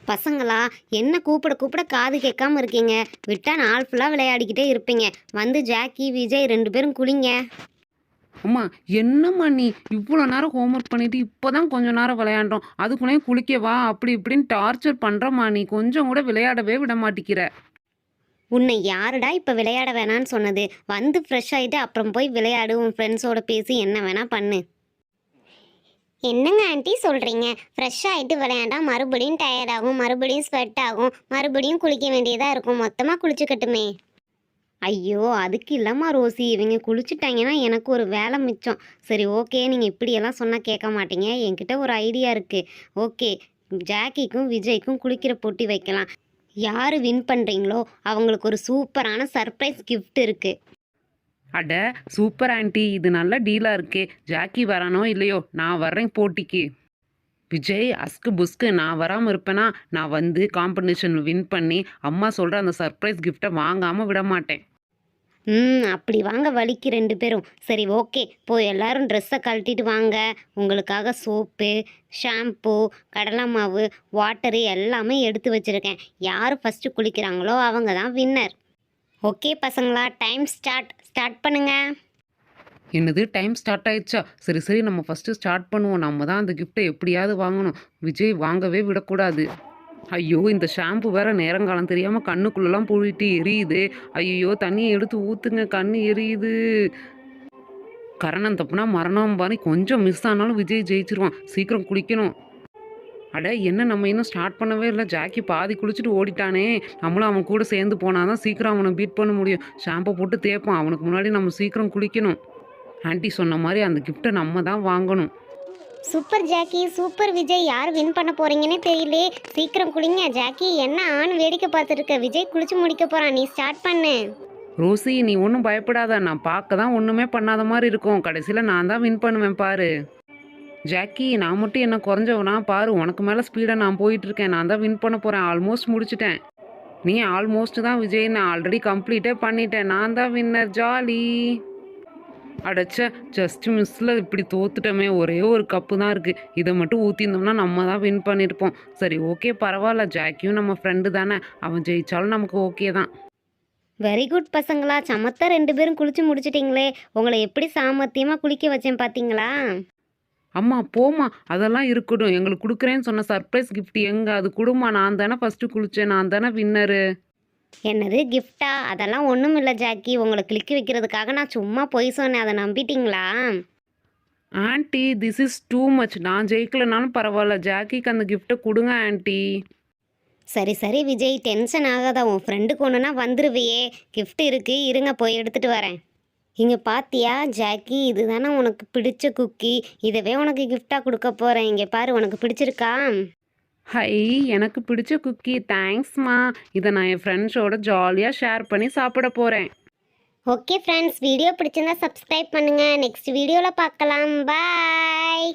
பசங்களா, என்ன கூப்பிட கூப்பிட காது கேட்காம இருக்கீங்க? விட்டா நாள் ஃபுல்லா விளையாடிக்கிட்டே இருப்பீங்க. வந்து ஜாக்கி, விஜய் 2 பேரும் குளிங்க. அம்மா என்னம்மா நீ இவ்வளோ நேரம் ஹோம்ஒர்க் பண்ணிட்டு இப்போதான் கொஞ்ச நேரம் விளையாண்டோம், அதுக்குள்ளேயும் குளிக்கவா அப்படி இப்படின்னு டார்ச்சர் பண்ணுறம்மா. நீ கொஞ்சம் கூட விளையாடவே விட மாட்டிக்கிற. உன்னை யாருடா இப்ப விளையாட வேணான்னு சொன்னது? வந்து ஃப்ரெஷ் ஆயிட்டு அப்புறம் போய் விளையாடு. உன் ஃப்ரெண்ட்ஸோட பேசி என்ன வேணா பண்ணு. என்னங்க ஆண்டி சொல்றீங்க? ஃப்ரெஷ் ஆயிட்டு விளையாண்டா மறுபடியும் டயர்ட் ஆகும், மறுபடியும் ஸ்வெட் ஆகும், மறுபடியும் குளிக்க வேண்டியதா இருக்கும். மொத்தமா குளிச்சுக்கட்டுமே. ஐயோ, அதுக்கு இல்லம்மா ரோசி, இவங்க குளிச்சுட்டாங்கன்னா எனக்கு ஒரு வேலை மிச்சம். சரி, ஓகே, நீங்க இப்படியெல்லாம் சொன்னா கேட்க மாட்டீங்க. என்கிட்ட ஒரு ஐடியா இருக்கு. ஓகே, ஜாக்கிக்கும் விஜய்க்கும் குளிக்கிற போட்டி வைக்கலாம். யாரு வின் பண்றீங்களோ அவங்களுக்கு ஒரு சூப்பரான சர்ப்ரைஸ் கிஃப்ட் இருக்கு. அட சூப்பர் ஆண்டி, இது நல்ல டீலாக இருக்கே. ஜாக்கி வரானோ இல்லையோ, நான் வர்றேன் போட்டிக்கு. விஜய் அஸ்கு புஸ்கு நான் வராமல் இருப்பேனா? நான் வந்து காம்படிஷனில் வின் பண்ணி அம்மா சொல்கிற அந்த சர்ப்ரைஸ் கிஃப்டை வாங்காமல் விட மாட்டேன். அப்படி வாங்க வலிக்கு 2 பேரும். சரி, ஓகே, போய் எல்லாரும் ட்ரெஸ்ஸை கழட்டிட்டு வாங்க. உங்களுக்காக சோப்பு, ஷாம்பு, கடலை மாவு, வாட்டரு எல்லாமே எடுத்து வச்சுருக்கேன். யார் ஃபஸ்ட்டு குளிக்கிறாங்களோ அவங்க தான் வின்னர். ஓகே பசங்களா, டைம் ஸ்டார்ட் பண்ணுங்க. என்னது, டைம் ஸ்டார்ட் ஆயிடுச்சா? சரி சரி, நம்ம ஃபஸ்ட்டு ஸ்டார்ட் பண்ணுவோம். நம்ம தான் அந்த கிஃப்ட்டை எப்படியாவது வாங்கணும். விஜய் வாங்கவே விடக்கூடாது. ஐயோ, இந்த ஷாம்பு வேற நேரங்காலம் தெரியாமல் கண்ணுக்குள்ளெல்லாம் போயிட்டு எரியுது. ஐயோ, தண்ணியை எடுத்து ஊற்றுங்க, கண்ணு எரியுது. கரணம் தப்புனா மரணம் பாரி, கொஞ்சம் மிஸ் ஆனாலும் விஜய் ஜெயிச்சிருவான். சீக்கிரம் குளிக்கணும். அட என்ன, நம்ம இன்னும் ஸ்டார்ட் பண்ணவே இல்லை. ஜாக்கி பாதி குளிச்சுட்டு ஓடிட்டானே. நம்மளும் அவன் கூட சேர்ந்து போனாதான் சீக்கிரம் அவனை பீட் பண்ண முடியும். ஷாம்பை போட்டு தேய்ப்பான். அவனுக்கு முன்னாடி நம்ம சீக்கிரம் குளிக்கணும். ஆண்டி சொன்ன மாதிரி அந்த கிஃப்ட்டை நம்ம தான் வாங்கணும். Super Jackie, super Vijay. யார் வின் பண்ண போறீங்கன்னே தெரியலே. சீக்கிரம் குளிங்க. ஜாக்கி, என்ன ஆண் வேடிக்கை பார்த்துருக்க? விஜய் குளிச்சு முடிக்க போறான், நீ ஸ்டார்ட் பண்ணு. ரோசி, நீ ஒன்றும் பயப்படாத. நான் பார்க்க தான் ஒன்றுமே பண்ணாத மாதிரி இருக்கும். கடைசியில் நான் தான் வின் பண்ணுவேன் பாரு. ஜாக்கி, நான் மட்டும் என்ன குறைஞ்சவனா பாரு. உனக்கு மேலே ஸ்பீடாக நான் போயிட்டுருக்கேன். நான் தான் வின் பண்ண போகிறேன். ஆல்மோஸ்ட் முடிச்சிட்டேன். நீ ஆல்மோஸ்ட் தான் விஜய். நான் ஆல்ரெடி கம்ப்ளீட்டே பண்ணிட்டேன். நான் தான் வின்னர். ஜாலி. அடைச்ச ஜஸ்ட் மிஸ்ஸில் இப்படி தோத்துட்டோமே. ஒரே ஒரு கப்பு தான் இருக்குது. இதை மட்டும் ஊற்றிருந்தோம்னா நம்ம தான் வின் பண்ணியிருப்போம். சரி, ஓகே, பரவாயில்ல. ஜாக்கியும் நம்ம ஃப்ரெண்டு தானே. அவன் ஜெயித்தாலும் நமக்கு ஓகே தான். வெரி குட் பசங்களா, சமத்தா 2 பேரும் குளிச்சு முடிச்சிட்டிங்களே. உங்களை எப்படி சாமர்த்தியமாக குளிக்க வச்சேன் பார்த்தீங்களா? அம்மா போம்மா, அதெல்லாம் இருக்கட்டும். எங்களுக்கு கொடுக்குறேன்னு சொன்ன சர்ப்ரைஸ் கிஃப்ட் எங்கே? அது கொடுமா. நான் தானே ஃபஸ்ட்டு குளித்தேன். நான் தானே வின்னரு. என்னது கிஃப்டா? அதெல்லாம் ஒன்றும் இல்லை ஜாக்கி. உங்களை கிளிக்க வைக்கிறதுக்காக நான் சும்மா பொய் சொன்னேன். அதை நம்பிட்டீங்களா? Aunty, this is too much. நான் ஜெயிக்கலனாலும் பரவாயில்ல. ஜாக்கிக்கு அந்த கிஃப்ட்டை கொடுங்க ஆண்டி. சரி சரி விஜய், டென்ஷன் ஆகாத. உன் ஃப்ரெண்டுக்கு ஒன்றுனா வந்துருவியே. கிஃப்ட் இருக்கு, இருங்க போய் எடுத்துட்டு வரேன். இங்கே பாத்தியா ஜாக்கி, இதுதானே உனக்கு பிடிச்ச குக்கி. இதவே உனக்கு கிஃப்டாக கொடுக்க போகிறேன். இங்கே பாரு, உனக்கு பிடிச்சிருக்கா? ஹை, எனக்கு பிடிச்ச குக்கி. தேங்க்ஸ்மா. இதை நான் என் ஃப்ரெண்ட்ஸோட ஜாலியாக ஷேர் பண்ணி சாப்பிட போகிறேன். ஓகே ஃப்ரெண்ட்ஸ், வீடியோ பிடிச்சிருந்தா சப்ஸ்கிரைப் பண்ணுங்கள். நெக்ஸ்ட் வீடியோவில் பார்க்கலாம். பாய்.